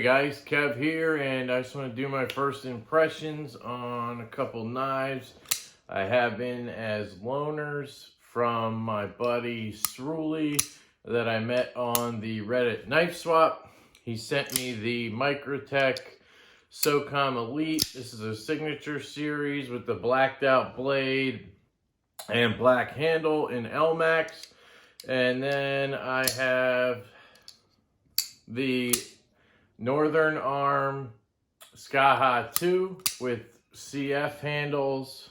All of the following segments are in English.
guys, Kev here, and I just want to do my first impressions on a couple knives I have in as loaners from my buddy Sruli that I met on the Reddit knife swap. He sent me the Microtech Socom Elite. This is a signature series with the blacked out blade and black handle in LMAX. And then I have the Northern Arm Skaha 2 with CF handles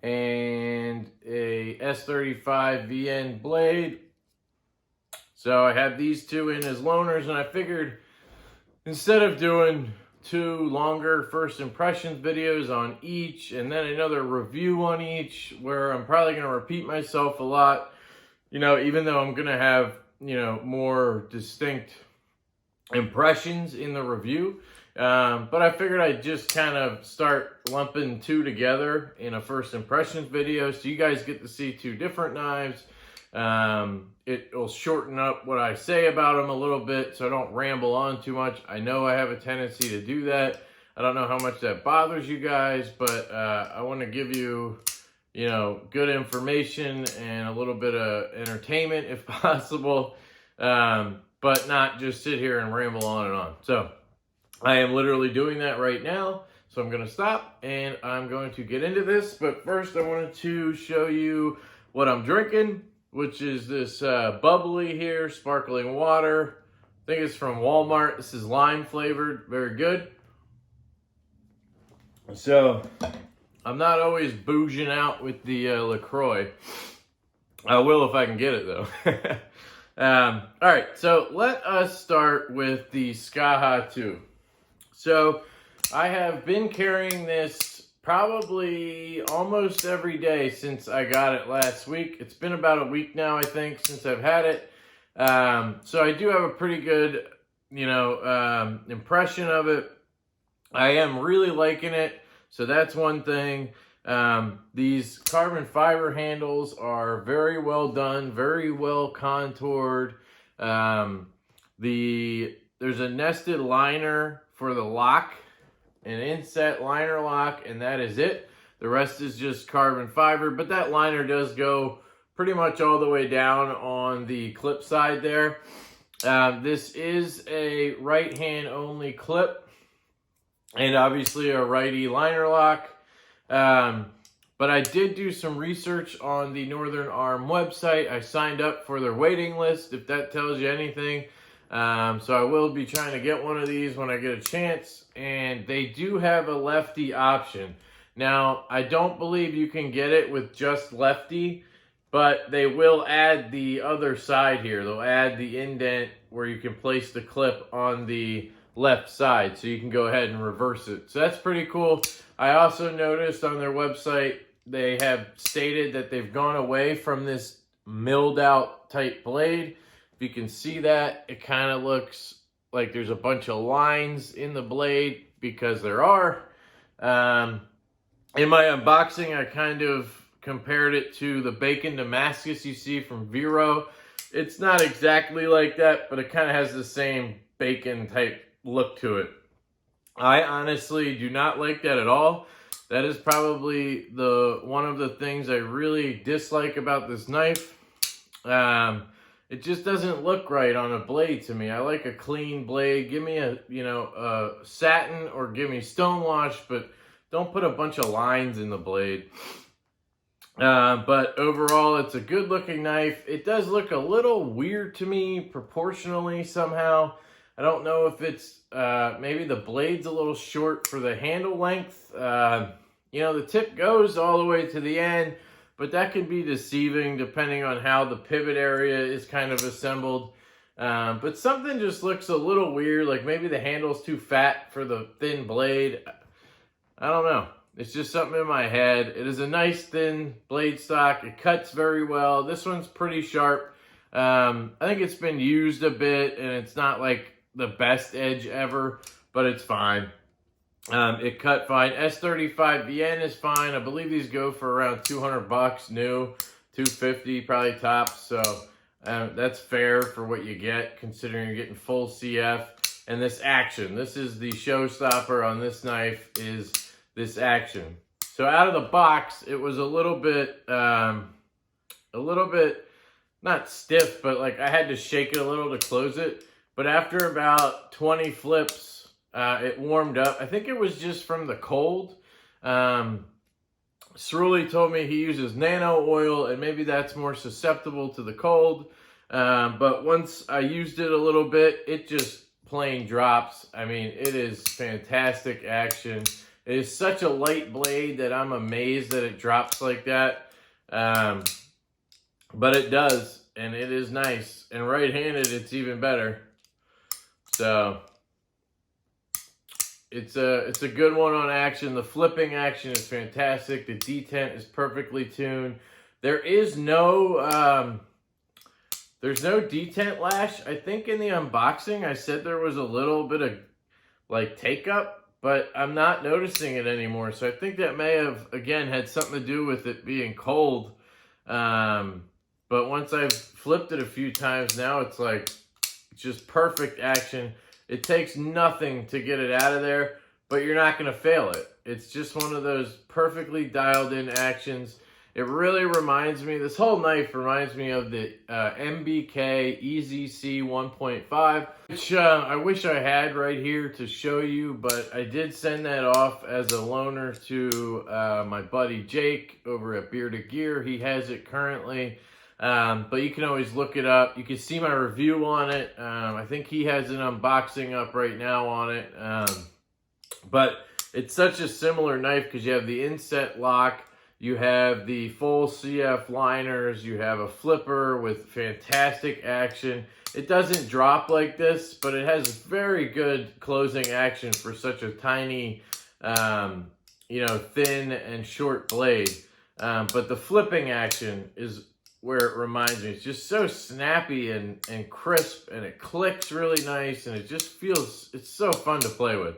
and a S35 VN blade. So I have these two in as loaners, and I figured instead of doing two longer first impressions videos on each and then another review on each where I'm probably going to repeat myself a lot, even though I'm going to have, more distinct impressions in the review. But I figured I'd just kind of start lumping two together in a first impressions video so you guys get to see two different knives. It will shorten up what I say about them a little bit so I don't ramble on too much. I know I have a tendency to do that. I don't know how much that bothers you guys, but I want to give you, good information and a little bit of entertainment if possible, but not just sit here and ramble on and on. So I am literally doing that right now. So I'm going to stop and I'm going to get into this. But first I wanted to show you what I'm drinking, which is this bubbly here, sparkling water. I think it's from Walmart. This is lime flavored, very good. So I'm not always bouging out with the LaCroix. I will if I can get it though. All right, so let us start with the Skaha 2. So I have been carrying this probably almost every day since I got it last week. It's been about a week now, I think, since I've had it. So I do have a pretty good, impression of it. I am really liking it. So that's one thing. These carbon fiber handles are very well done, very well contoured. There's a nested liner for the lock, an inset liner lock, and that is it. The rest is just carbon fiber, but that liner does go pretty much all the way down on the clip side there. This is a right hand only clip and obviously a righty liner lock. But I did do some research on the Northern Arm website. I signed up for their waiting list, if that tells you anything. So I will be trying to get one of these when I get a chance. And they do have a lefty option. Now, I don't believe you can get it with just lefty, but they will add the other side here. They'll add the indent where you can place the clip on the left side, so you can go ahead and reverse it. So that's pretty cool. I also noticed on their website, they have stated that they've gone away from this milled out type blade. If you can see that, it kind of looks like there's a bunch of lines in the blade, because there are. In my unboxing, I kind of compared it to the Bacon Damascus you see from Vero. It's not exactly like that, but it kind of has the same bacon type look to it. I honestly do not like that at all. That is probably one of the things I really dislike about this knife. It just doesn't look right on a blade to me. I like a clean blade. Give me a satin, or give me stonewash, but don't put a bunch of lines in the blade. But overall, it's a good looking knife. It does look a little weird to me proportionally somehow. I don't know if it's maybe the blade's a little short for the handle length. The tip goes all the way to the end, but that can be deceiving depending on how the pivot area is kind of assembled. But something just looks a little weird, like maybe the handle's too fat for the thin blade. I don't know. It's just something in my head. It is a nice thin blade stock. It cuts very well. This one's pretty sharp. I think it's been used a bit, and it's not like the best edge ever, but it's fine. It cut fine. S35 VN is fine. I believe these go for around $200 new, $250 probably tops. So that's fair for what you get, considering you're getting full CF. and this action. This is the showstopper on this knife, is this action. So out of the box, it was a little bit not stiff, but like I had to shake it a little to close it. But after about 20 flips, it warmed up. I think it was just from the cold. Cerulli told me he uses nano oil, and maybe that's more susceptible to the cold. But once I used it a little bit, it just plain drops. I mean, it is fantastic action. It is such a light blade that I'm amazed that it drops like that. But it does, and it is nice. And right-handed, it's even better. So it's a good one on action. The flipping action is fantastic. The detent is perfectly tuned. There's no detent lash. I think in the unboxing I said there was a little bit of like take up, but I'm not noticing it anymore. So I think that may have, again, had something to do with it being cold. But once I've flipped it a few times, now it's like just perfect action. It takes nothing to get it out of there, but you're not going to fail it. It's just one of those perfectly dialed in actions. It really reminds me, this whole knife reminds me of the MBK EZC 1.5, which I wish I had right here to show you, but I did send that off as a loaner to my buddy Jake over at Bearded Gear. He has it currently. But you can always look it up. You can see my review on it. I think he has an unboxing up right now on it. But it's such a similar knife because you have the inset lock, you have the full CF liners, you have a flipper with fantastic action. It doesn't drop like this, but it has very good closing action for such a tiny, thin and short blade. But the flipping action is where it reminds me. It's just so snappy and crisp, and it clicks really nice, and it just feels, it's so fun to play with.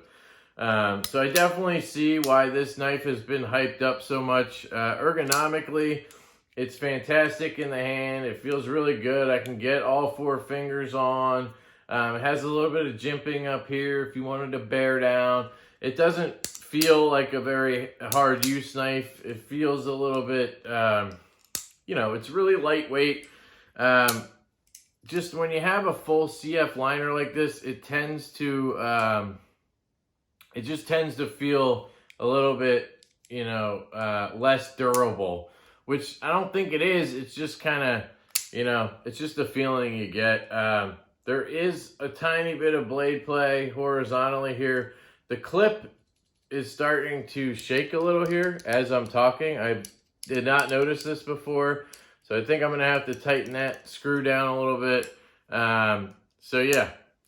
So I definitely see why this knife has been hyped up so much. Ergonomically, it's fantastic in the hand. It feels really good. I can get all 4 fingers on. It has a little bit of jimping up here if you wanted to bear down. It doesn't feel like a very hard use knife. It feels a little bit, it's really lightweight. Just when you have a full CF liner like this, it tends to, it just tends to feel a little bit, less durable, which I don't think it is. It's just kind of, it's just a feeling you get. There is a tiny bit of blade play horizontally here. The clip is starting to shake a little here as I'm talking. I did not notice this before, so I think I'm gonna have to tighten that screw down a little bit.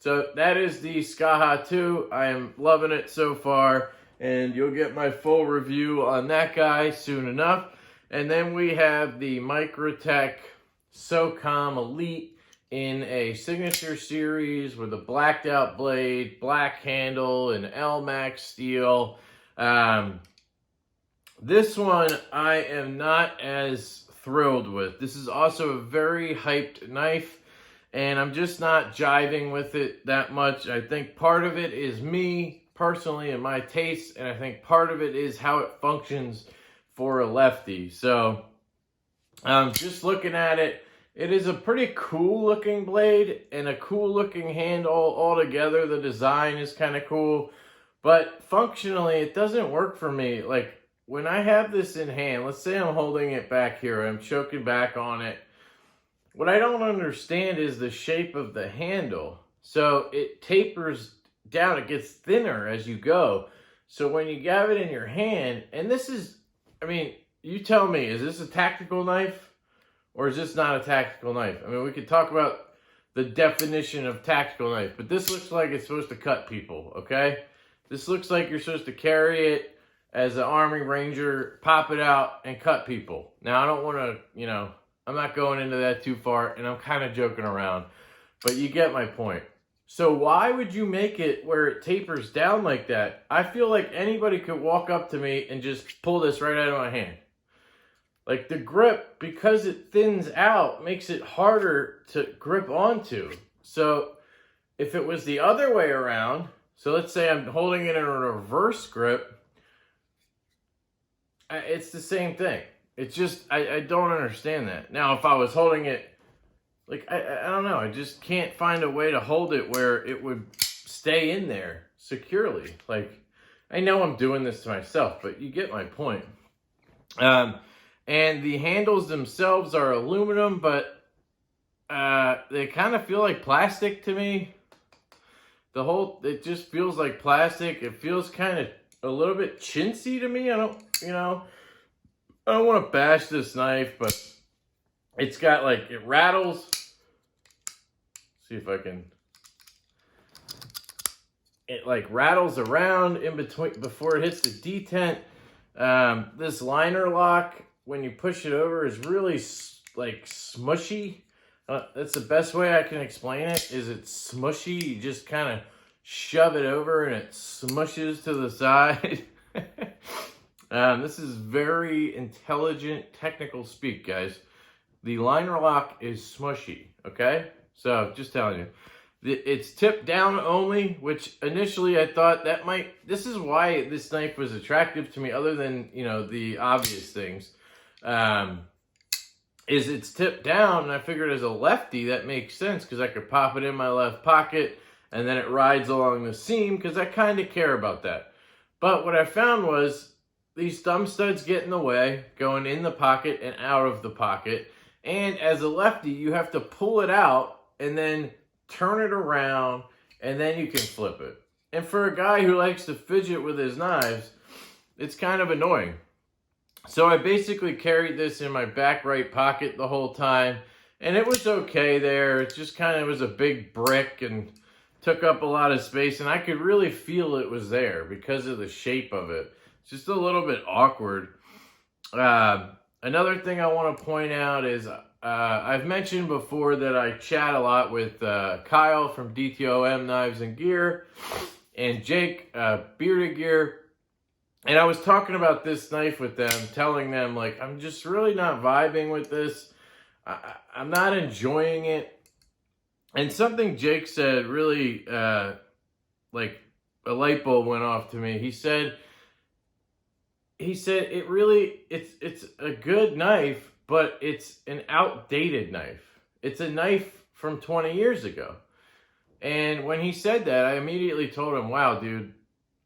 So that is the Skaha 2. I am loving it so far, and you'll get my full review on that guy soon enough. And then we have the Microtech Socom Elite in a signature series with a blacked out blade, black handle, and LMAX steel. This one I am not as thrilled with. This is also a very hyped knife, and I'm just not jiving with it that much. I think part of it is me personally and my taste, and I think part of it is how it functions for a lefty. So just looking at it, it is a pretty cool looking blade and a cool looking handle altogether. The design is kind of cool, but functionally it doesn't work for me. Like when I have this in hand, let's say I'm holding it back here, I'm choking back on it. What I don't understand is the shape of the handle. So it tapers down, it gets thinner as you go. So when you have it in your hand, and this is, I mean, you tell me, is this a tactical knife or is this not a tactical knife? I mean, we could talk about the definition of tactical knife, but this looks like it's supposed to cut people, okay? This looks like you're supposed to carry it as an Army Ranger, pop it out and cut people. Now, I don't want to, I'm not going into that too far, and I'm kind of joking around, but you get my point. So why would you make it where it tapers down like that? I feel like anybody could walk up to me and just pull this right out of my hand. Like the grip, because it thins out, makes it harder to grip onto. So If it was the other way around, so let's say I'm holding it in a reverse grip, it's the same thing. It's just, I don't understand that. Now, if I was holding it, like, I don't know, I just can't find a way to hold it where it would stay in there securely. Like, I know I'm doing this to myself, but you get my point. And the handles themselves are aluminum, but they kind of feel like plastic to me. It just feels like plastic. It feels kind of a little bit chintzy to me. I don't want to bash this knife, but it's got, like, it rattles. See if I can. It, like, rattles around in between before it hits the detent. This liner lock, when you push it over, is really, like, smushy. That's the best way I can explain it, is it's smushy. You just kind of shove it over and it smushes to the side. This is very intelligent technical speak, guys. The liner lock is smushy, okay? So, just telling you. It's tipped down only, which initially I thought this is why this knife was attractive to me, other than, the obvious things. Is it's tipped down, and I figured as a lefty that makes sense because I could pop it in my left pocket and then it rides along the seam because I kind of care about that. But what I found was these thumb studs get in the way, going in the pocket and out of the pocket. And as a lefty, you have to pull it out and then turn it around, and then you can flip it. And for a guy who likes to fidget with his knives, it's kind of annoying. So I basically carried this in my back right pocket the whole time, and it was okay there. It just kind of was a big brick and took up a lot of space, and I could really feel it was there because of the shape of it. It's just a little bit awkward. Another thing I want to point out is I've mentioned before that I chat a lot with Kyle from DTOM Knives and Gear and Jake, Bearded Gear. And I was talking about this knife with them, telling them, like, I'm just really not vibing with this. I'm not enjoying it. And something Jake said really, like, a light bulb went off to me. He said it's a good knife, but it's an outdated knife. It's a knife from 20 years ago. And when he said that, I immediately told him, wow, dude,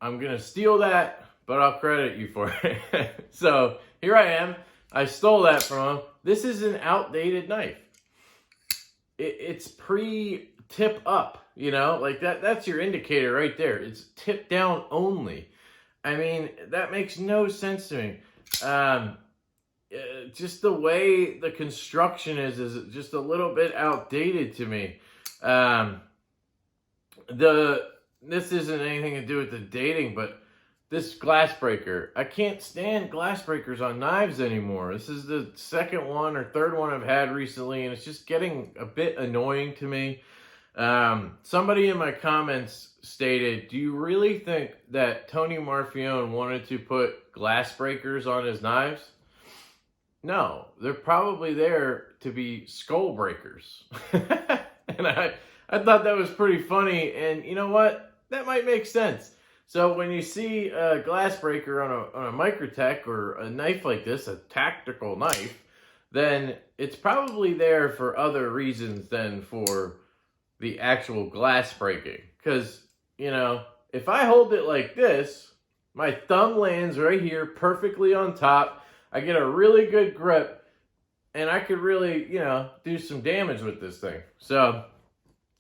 I'm going to steal that, but I'll credit you for it. So here I am. I stole that from him. This is an outdated knife. It's pre-tip up, like that's your indicator right there. It's tip down only. I mean, that makes no sense to me. Just the way the construction is just a little bit outdated to me. This isn't anything to do with the dating, but this glass breaker. I can't stand glass breakers on knives anymore. This is the second one or third one I've had recently, and it's just getting a bit annoying to me. Somebody in my comments stated, do you really think that Tony Marfione wanted to put glass breakers on his knives? No, they're probably there to be skull breakers. And I thought that was pretty funny, and you know what? That might make sense. So when you see a glass breaker on a Microtech or a knife like this, a tactical knife, then it's probably there for other reasons than for the actual glass breaking. Because, if I hold it like this, my thumb lands right here perfectly on top. I get a really good grip, and I could really, do some damage with this thing. So,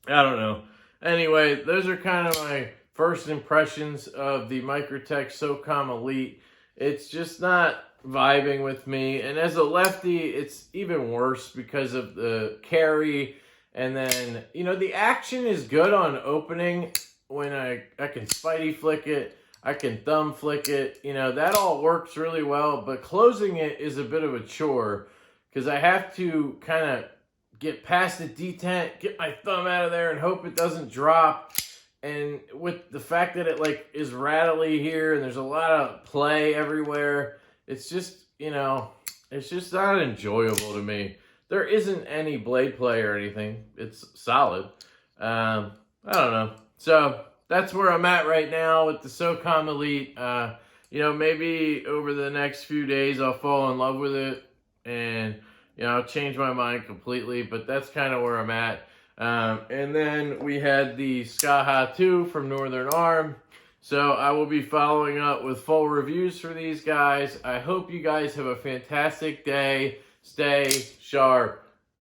I don't know. Anyway, those are kind of my first impressions of the Microtech Socom Elite. It's just not vibing with me. And as a lefty, it's even worse because of the carry. And then, the action is good on opening when I can spidey flick it. I can thumb flick it. That all works really well. But closing it is a bit of a chore because I have to kind of get past the detent, get my thumb out of there and hope it doesn't drop. And with the fact that it is rattly here and there's a lot of play everywhere, it's just, it's just not enjoyable to me. There isn't any blade play or anything. It's solid. I don't know. So that's where I'm at right now with the Socom Elite. You know, maybe over the next few days I'll fall in love with it and, you know, I'll change my mind completely, but that's kind of where I'm at. And then we had the Skaha 2 from Northern Arm. So I will be following up with full reviews for these guys. I hope you guys have a fantastic day. Stay sharp.